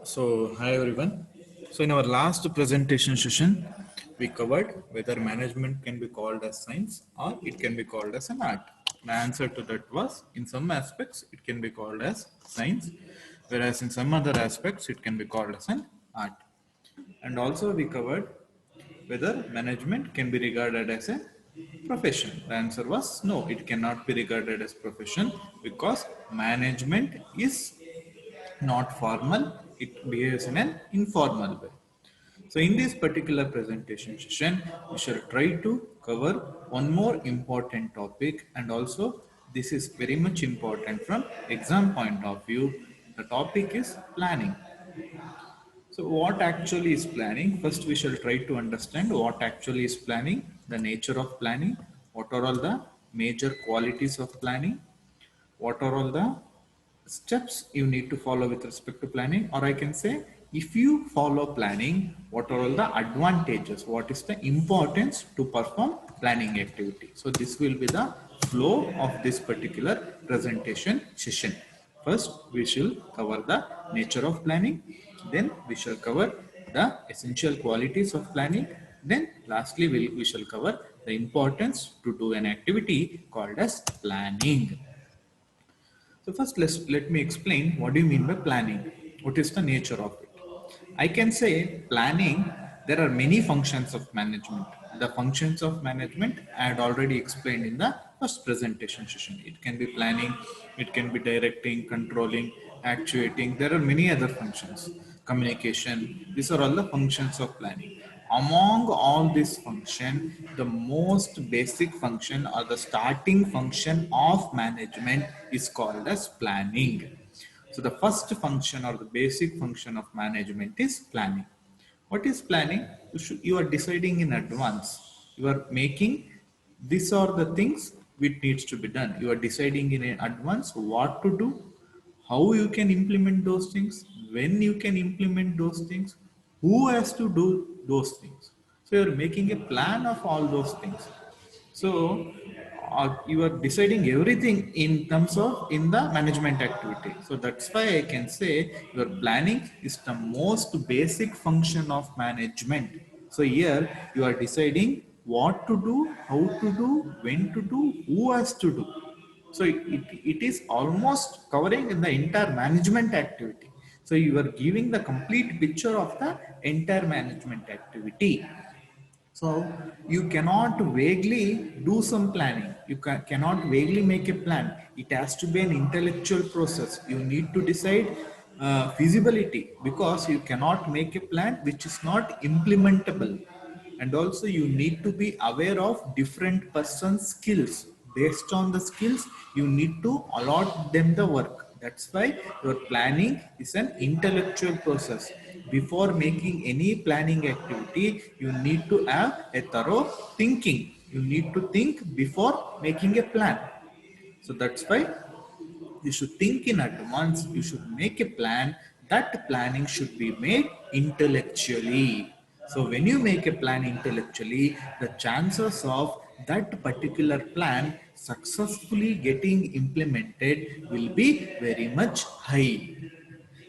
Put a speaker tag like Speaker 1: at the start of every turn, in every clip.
Speaker 1: So, hi everyone. So, in our last presentation session, we covered whether management can be called as science or it can be called as an art. The answer to that was in some aspects it can be called as science, whereas in some other aspects it can be called as an art. And also, we covered whether management can be regarded as a profession. The answer was no, it cannot be regarded as profession because management is not formal, it behaves in an informal way. So in this particular presentation session, we shall try to cover one more important topic, and also this is very much important from exam point of view. The topic is planning. So what actually is planning? First we shall try to understand what actually is planning, the nature of planning, what are all the major qualities of planning, what are all the steps you need to follow with respect to planning, or I can say if you follow planning, what are all the advantages, what is the importance to perform planning activity. So this will be the flow of this particular presentation session. First we shall cover the nature of planning, then we shall cover the essential qualities of planning, then lastly we shall cover the importance to do an activity called as planning. So first let me explain what do you mean by planning. What is the nature of it? I can say planning, there are many functions of management. The functions of management I had already explained in the first presentation session. It can be planning, it can be directing, controlling, actuating. There are many other functions. Communication. These are all the functions of planning. Among all these function, the most basic function or the starting function of management is called as planning. So the first function or the basic function of management is planning. What is planning? You are deciding in advance. You are making, these are the things which needs to be done. You are deciding in advance what to do, how you can implement those things, when you can implement those things, who has to do those things. So you're making a plan of all those things. So you are deciding everything in terms of in the management activity. So that's why I can say your planning is the most basic function of management. So here you are deciding what to do, how to do, when to do, who has to do. So it is almost covering in the entire management activity. So you are giving the complete picture of the entire management activity. So you cannot vaguely do some planning. You cannot vaguely make a plan. It has to be an intellectual process. You need to decide feasibility, because you cannot make a plan which is not implementable. And also you need to be aware of different person's skills. Based on the skills, you need to allot them the work. That's why your planning is an intellectual process. Before making any planning activity, you need to have a thorough thinking. You need to think before making a plan. So that's why you should think in advance, you should make a plan. That planning should be made intellectually. So when you make a plan intellectually, the chances of that particular plan successfully getting implemented will be very much high.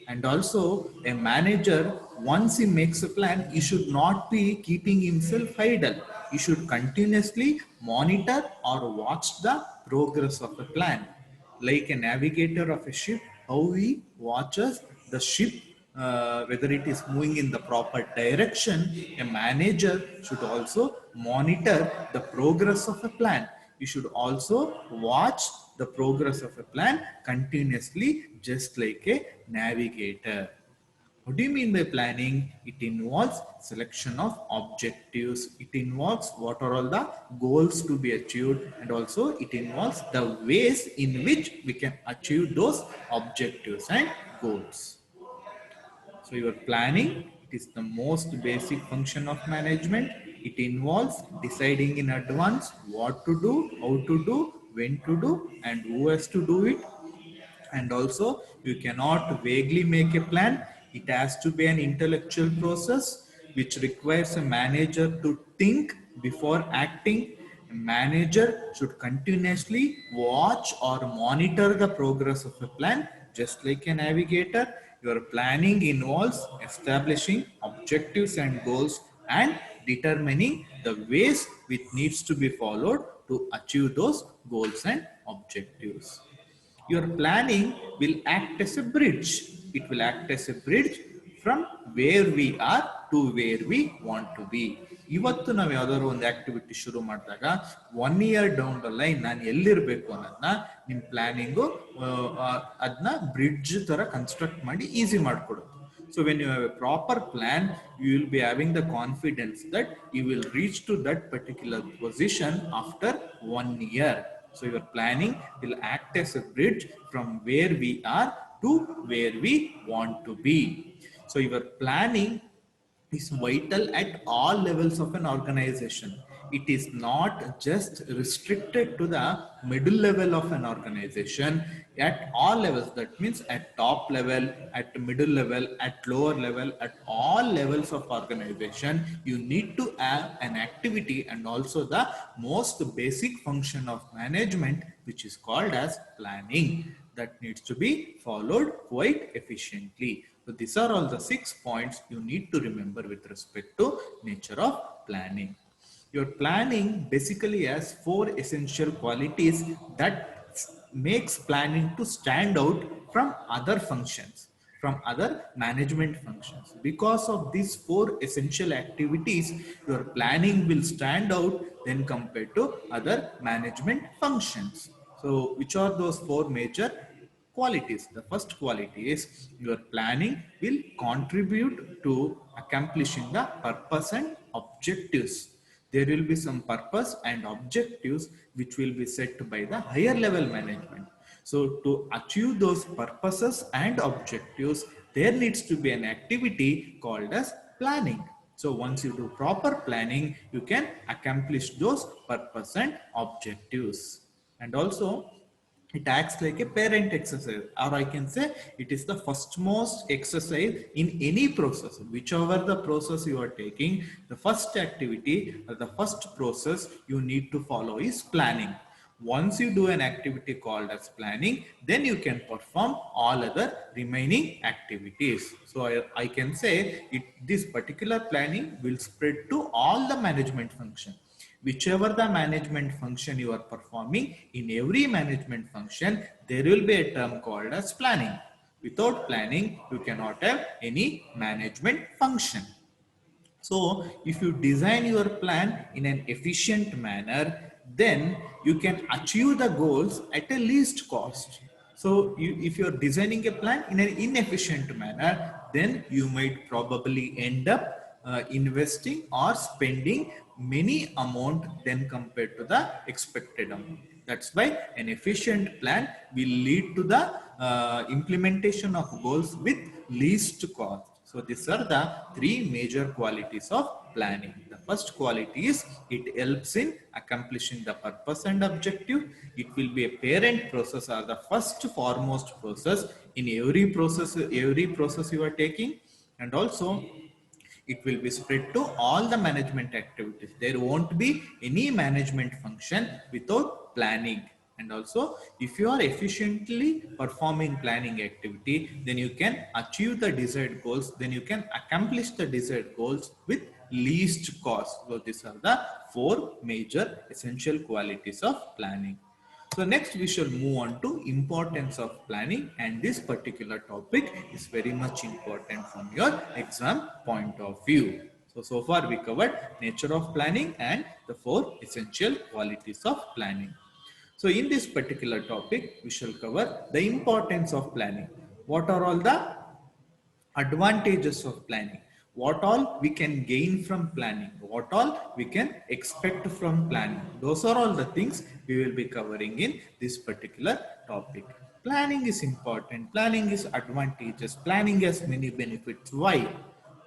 Speaker 1: And also a manager, once he makes a plan, he should not be keeping himself idle. He should continuously monitor or watch the progress of a plan. Like a navigator of a ship, how he watches the ship, whether it is moving in the proper direction. A manager should also monitor the progress of a plan. You should also watch the progress of a plan continuously, just like a navigator. What do you mean by planning? It involves selection of objectives. It involves what are all the goals to be achieved, and also it involves the ways in which we can achieve those objectives and goals. So your planning, it is the most basic function of management. It involves deciding in advance what to do, how to do, when to do, and who has to do it. And also you cannot vaguely make a plan. It has to be an intellectual process which requires a manager to think before acting. A manager should continuously watch or monitor the progress of a plan, just like a navigator. Your planning involves establishing objectives and goals and determining the ways which needs to be followed to achieve those goals and objectives. Your planning will act as a bridge. It will act as a bridge from where we are to where we want to be. ಇವತ್ತು ನಾವು ಯಾವ್ದಾದ್ರು ಒಂದು activity ಶುರು ಮಾಡಿದಾಗ 1 year down the line ನಾನು ಎಲ್ಲಿರ್ಬೇಕು ಅನ್ನೋದನ್ನ ನಿಮ್ಮ planning ಅದನ್ನ ಬ್ರಿಡ್ಜ್ ತರ ಕನ್ಸ್ಟ್ರಕ್ಟ್ ಮಾಡಿ ಈಸಿ ಮಾಡಿಕೊಡುತ್ತೆ. So when you have a proper plan, you will be having the confidence that you will reach to that particular position after 1 year. So your planning will act as a bridge from where we are to where we want to be. So your planning is vital at all levels of an organization. It is not just restricted to the middle level of an organization. At all levels, that means at top level, at middle level, at lower level, at all levels of organization, you need to have an activity and also the most basic function of management, which is called as planning, that needs to be followed quite efficiently. So these are all the 6 points you need to remember with respect to nature of planning. Your planning basically has 4 essential qualities that makes planning to stand out from other functions, from other management functions. Because of these 4 essential activities, your planning will stand out then compared to other management functions. So which are those 4 major qualities? The first quality is your planning will contribute to accomplishing the purpose and objectives. There will be some purpose and objectives which will be set by the higher level management. So to achieve those purposes and objectives, there needs to be an activity called as planning. So once you do proper planning, you can accomplish those purpose and objectives. And also it acts like a parent exercise, or I can say it is the firstmost exercise in any process. Whichever the process you are taking, the first activity or the first process you need to follow is planning. Once you do an activity called as planning, then you can perform all other remaining activities. So I can say this particular planning will spread to all the management function. Whichever the management function you are performing, in every management function, there will be a term called as planning. Without planning, you cannot have any management function. So if you design your plan in an efficient manner, then you can achieve the goals at a least cost. So if you're designing a plan in an inefficient manner, then you might probably end up investing or spending many amount than compared to the expected amount. That's why an efficient plan will lead to the implementation of goals with least cost. So these are the 3 major qualities of planning. The first quality is it helps in accomplishing the purpose and objective. It will be a parent process or the first foremost process in every process you are taking, and also it will be spread to all the management activities. There won't be any management function without planning. And also, if you are efficiently performing planning activity, then you can achieve the desired goals, then you can accomplish the desired goals with least cost. So these are the 4 major essential qualities of planning. So next we shall move on to importance of planning, and this particular topic is very much important from your exam point of view. So far we covered nature of planning and the 4 essential qualities of planning. So in this particular topic, we shall cover the importance of planning. What are all the advantages of planning? What all we can gain from planning? What all we can expect from planning? Those are all the things we will be covering in this particular topic. Planning is important. Planning is advantageous. Planning has many benefits. Why?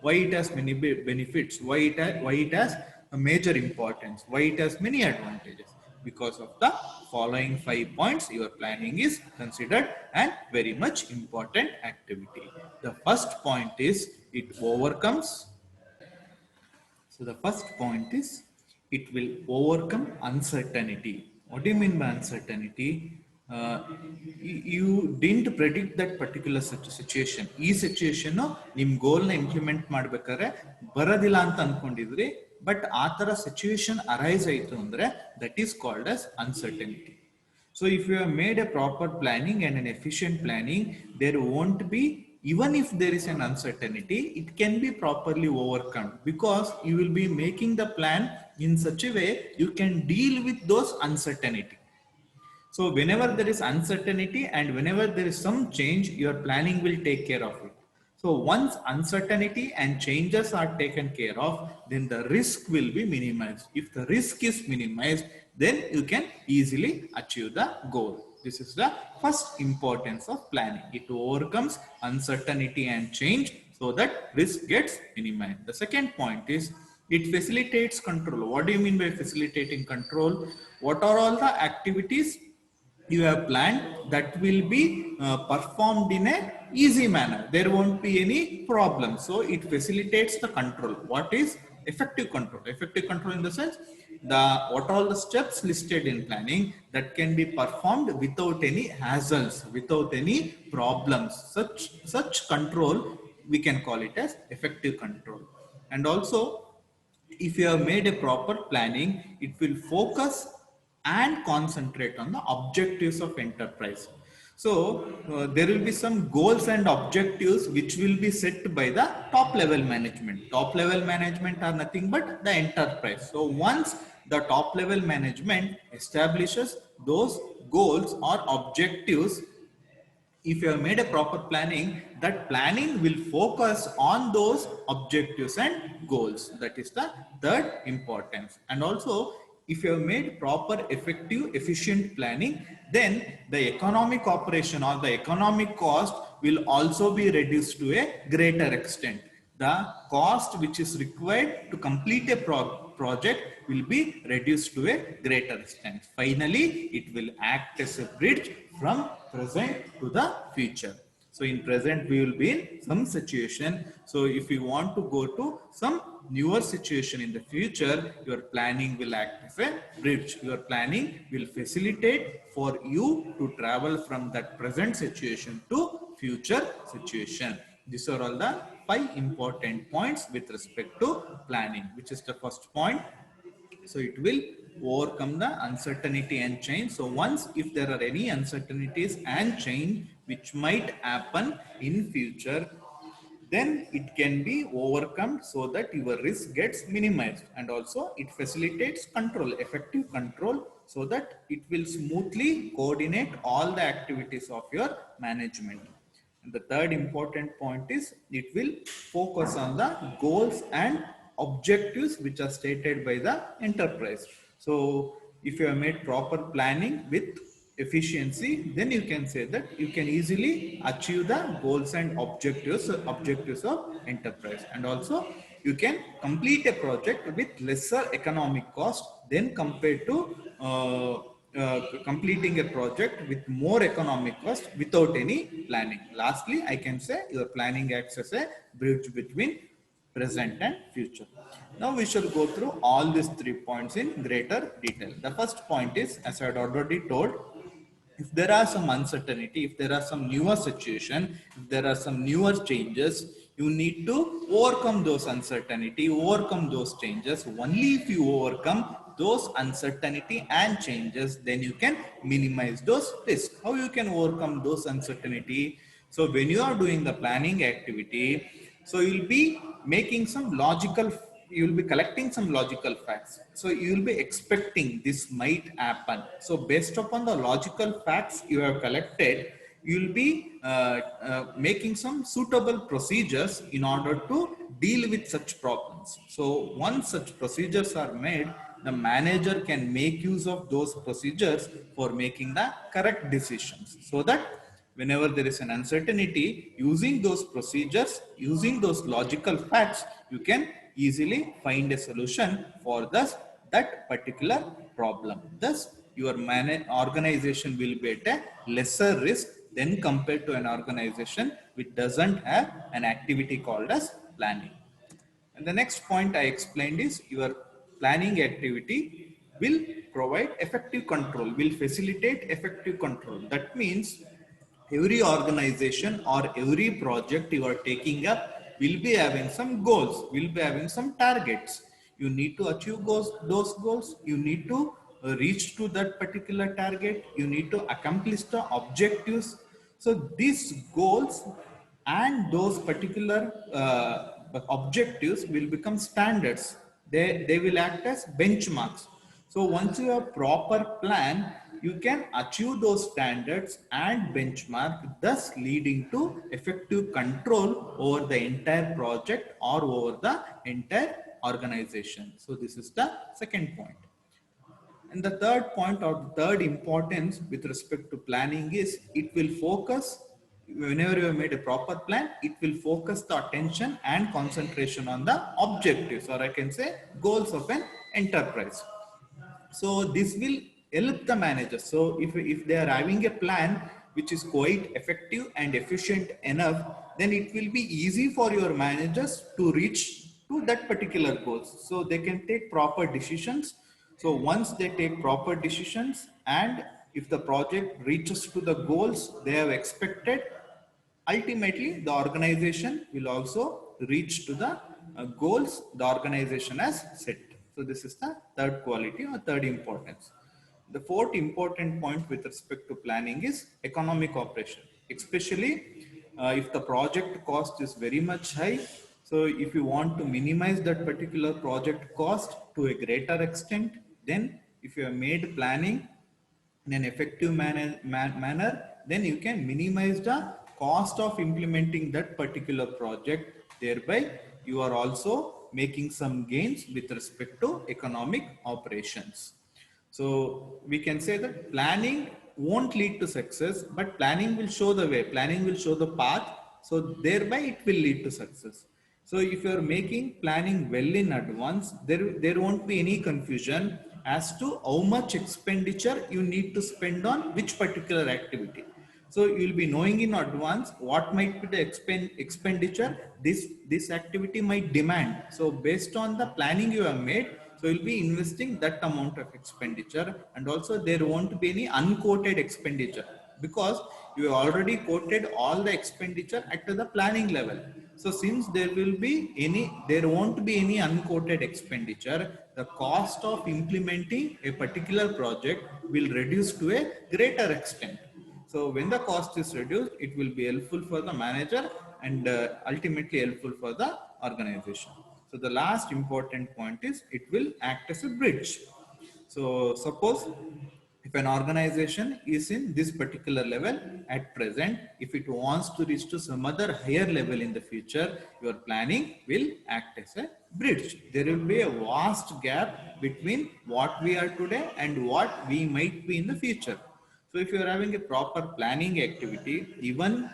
Speaker 1: Why it has many benefits? Why it has a major importance? Why it has many advantages? Because of the following 5 points, your planning is considered and very much important activity. The first point is it overcomes. So the first point is it will overcome uncertainty. What do you mean by uncertainty? uh, you didn't predict that particular situation. ಈ situation ನಿಮ್ ಗೋಲ್ ನ implement ಮಾಡ್ಬೇಕಾದ್ರೆ ಬರೋದಿಲ್ಲ ಅಂತ ಅನ್ಕೊಂಡಿದ್ರಿ, but ಆ ತರ situation arise ಆಯ್ತು ಅಂದ್ರೆ that is called as uncertainty. So if you have made a proper planning and an efficient planning, there won't be, even if there is an uncertainty, it can be properly overcome because you will be making the plan in such a way you can deal with those uncertainty. So whenever there is uncertainty and whenever there is some change, your planning will take care of it. So once uncertainty and changes are taken care of, then the risk will be minimized. If the risk is minimized, then you can easily achieve the goal. This is the first importance of planning. It overcomes uncertainty and change so that risk gets minimized. The second point is it facilitates control. What do you mean by facilitating control? What are all the activities you have planned that will be performed in a easy manner? There won't be any problem. So it facilitates the control. What is effective control? Effective control in the sense what all the steps listed in planning that can be performed without any hassles, without any problems. Such control we can call it as effective control. And also, if you have made a proper planning, it will focus and concentrate on the objectives of enterprise. So there will be some goals and objectives which will be set by the top level management. Top level management are nothing but the enterprise. So once the top level management establishes those goals or objectives, if you have made a proper planning, that planning will focus on those objectives and goals. That is the third importance. And also, if you have made proper, effective, efficient planning, then the economic operation or the economic cost will also be reduced to a greater extent. The cost which is required to complete a project will be reduced to a greater extent. Finally, it will act as a bridge from present to the future. So in present, we will be in some situation. So if you want to go to some newer situation in the future, your planning will act as a bridge. Your planning will facilitate for you to travel from that present situation to future situation. These are all the 5 important points with respect to planning, which is the first point. So it will overcome the uncertainty and change. So once if there are any uncertainties and change which might happen in future, then it can be overcome so that your risk gets minimized. And also it facilitates control, effective control, so that it will smoothly coordinate all the activities of your management. And the third important point is it will focus on the goals and objectives which are stated by the enterprise. So if you have made proper planning with efficiency, then you can say that you can easily achieve the goals and objectives of enterprise. And also you can complete a project with lesser economic cost than compared to completing a project with more economic cost without any planning. Lastly, I can say your planning acts as a bridge between present and future. Now we shall go through all these 3 points in greater detail. The first point is, as I had already told, if there are some uncertainty, if there are some newer situation, if there are some newer changes, you need to overcome those uncertainty, overcome those changes. Only if you overcome those uncertainty and changes, then you can minimize those risks. How you can overcome those uncertainty? So when you are doing the planning activity, so you'll be making some logical, you will be collecting some logical facts. So you will be expecting this might happen. So based upon the logical facts you have collected, you will be making some suitable procedures in order to deal with such problems. So once such procedures are made, the manager can make use of those procedures for making the correct decisions, so that whenever there is an uncertainty, using those procedures, using those logical facts, you can easily find a solution for that particular problem. Thus, your organization will be at a lesser risk than compared to an organization which doesn't have an activity called as planning. And the next point I explained is your planning activity will
Speaker 2: provide effective control, will facilitate effective control. That means every organization or every project you are taking up will be having some goals, will be having some targets. You need to achieve those goals. You need to reach to that particular target. You need to accomplish the objectives. So these goals and those particular objectives will become standards. They will act as benchmarks. So once you have proper plan, you can achieve those standards and benchmark, thus leading to effective control over the entire project or over the entire organization. So this is the second point. And the third point or the third importance with respect to planning is it will focus, whenever you have made a proper plan, it will focus the attention and concentration on the objectives, or I can say goals of an enterprise. So this will help the managers. So if they are having a plan which is quite effective and efficient enough, then it will be easy for your managers to reach to that particular goals. So they can take proper decisions. So once they take proper decisions, and if the project reaches to the goals they have expected, ultimately the organization will also reach to the goals the organization has set. So this is the third quality or third importance. The fourth important point with respect to planning is economic operation, especially if the project cost is very much high. So if you want to minimize that particular project cost to a greater extent, then if you have made planning in an effective manner, then you can minimize the cost of implementing that particular project. Thereby, you are also making some gains with respect to economic operations. So we can say that planning won't lead to success, but planning will show the way, planning will show the path. So thereby it will lead to success. So if you are making planning well in advance, there won't be any confusion as to how much expenditure you need to spend on which particular activity. So you'll be knowing in advance what might be the expenditure this activity might demand. So based on the planning you have made, so you'll be investing that amount of expenditure, and also there won't be any unquoted expenditure because you have already quoted all the expenditure at the planning level. So since there won't be any unquoted expenditure, the cost of implementing a particular project will reduce to a greater extent. So when the cost is reduced, it will be helpful for the manager and ultimately helpful for the organization. So the last important point is it will act as a bridge. So suppose if an organization is in this particular level at present, if it wants to reach to some other higher level in the future, your planning will act as a bridge. There will be a vast gap between what we are today and what we might be in the future. So if you are having a proper planning activity, even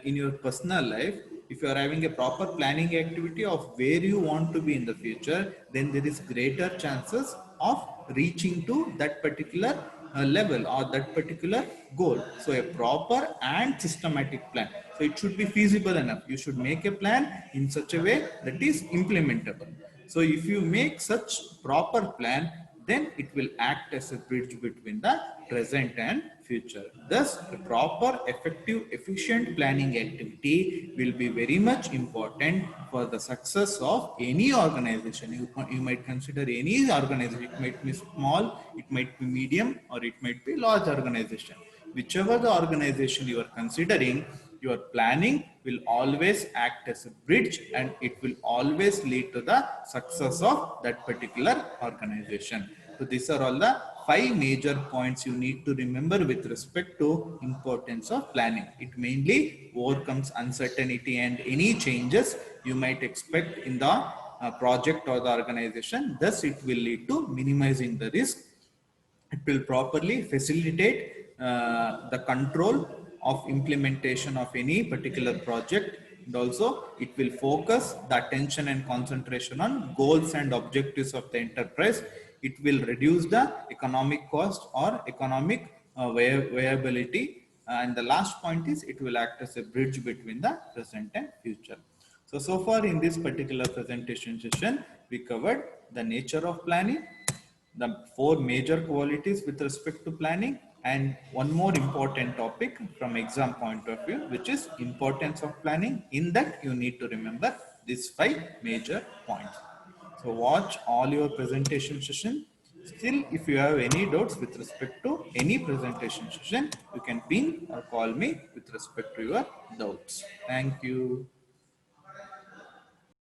Speaker 2: in your personal life, if you are having a proper planning activity of where you want to be in the future, then there is greater chances of reaching to that particular level or that particular goal. So a proper and systematic plan. So it should be feasible enough. You should make a plan in such a way that is implementable. So if you make such proper plan, then it will act as a bridge between the present and future. Thus, a proper, effective, efficient planning activity will be very much important for the success of any organization. You might consider any organization. It might be small, it might be medium, or it might be large organization. Whichever the organization you are considering, your planning will always act as a bridge, and it will always lead to the success of that particular organization. So these are all the 5 major points you need to remember with respect to importance of planning. It mainly overcomes uncertainty and any changes you might expect in the project or the organization. Thus, it will lead to minimizing the risk. It will properly facilitate the control of implementation of any particular project, and also it will focus the attention and concentration on goals and objectives of the enterprise. It will reduce the economic cost or economic viability, and the last point is it will act as a bridge between the present and future. So far in this particular presentation session, we covered the nature of planning, the four major qualities with respect to planning, and one more important topic from exam point of view, which is importance of planning. In that, you need to remember these five major points. So watch all your presentation session. Still, if you have any doubts with respect to any presentation session, you can ping or call me with respect to your doubts. Thank you.